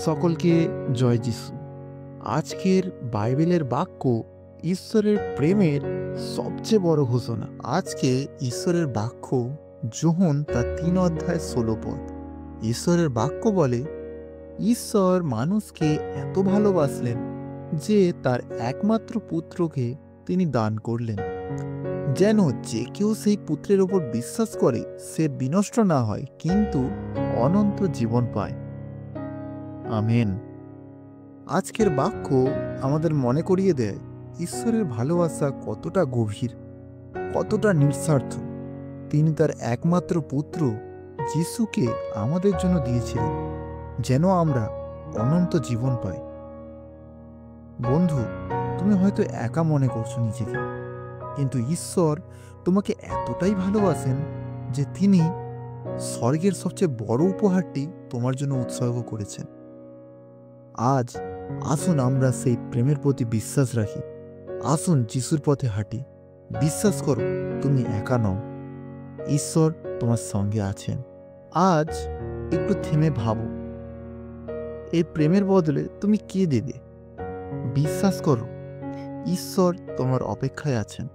সকলকে জয় যিশু। আজকের বাইবেলের বাক্য ঈশ্বরের প্রেমের সবচেয়ে বড় ঘোষণা। আজকে ঈশ্বরের বাক্য যোহন তার 3 অধ্যায় 16 পদ। ঈশ্বরের বাক্য বলে, ঈশ্বর মানুষকে এত ভালোবাসলেন যে তার একমাত্র পুত্রকে তিনি দান করলেন, যেন যে কেউ সেই পুত্রের ওপর বিশ্বাস করে সে বিনষ্ট না হয়, কিন্তু অনন্ত জীবন পায়। আমেন। আজকের বাক্য আমাদের মনে করিয়ে দেয় ঈশ্বরের ভালোবাসা কতটা গভীর, কতটা নিঃস্বার্থ। তিনি তার একমাত্র পুত্র যিশুকে আমাদের জন্য দিয়েছিলেন, যেন আমরা অনন্ত জীবন পাই। বন্ধু, তুমি হয়তো একা মনে করছো নিজেকে, কিন্তু ঈশ্বর তোমাকে এতটাই ভালোবাসেন যে তিনি স্বর্গের সবচেয়ে বড় উপহারটি তোমার জন্য উৎসর্গ করেছেন। আজ আসুন আমরা সেই প্রেমের প্রতি বিশ্বাস রাখি। আসুন যিশুর পথে হাঁটি। বিশ্বাস করো, তুমি একা নও, ঈশ্বর তোমার সঙ্গে আছেন। আজ একটু থেমে ভাবো, এই প্রেমের বদলে তুমি কি দেবে? বিশ্বাস করো, ঈশ্বর তোমার অপেক্ষায় আছেন।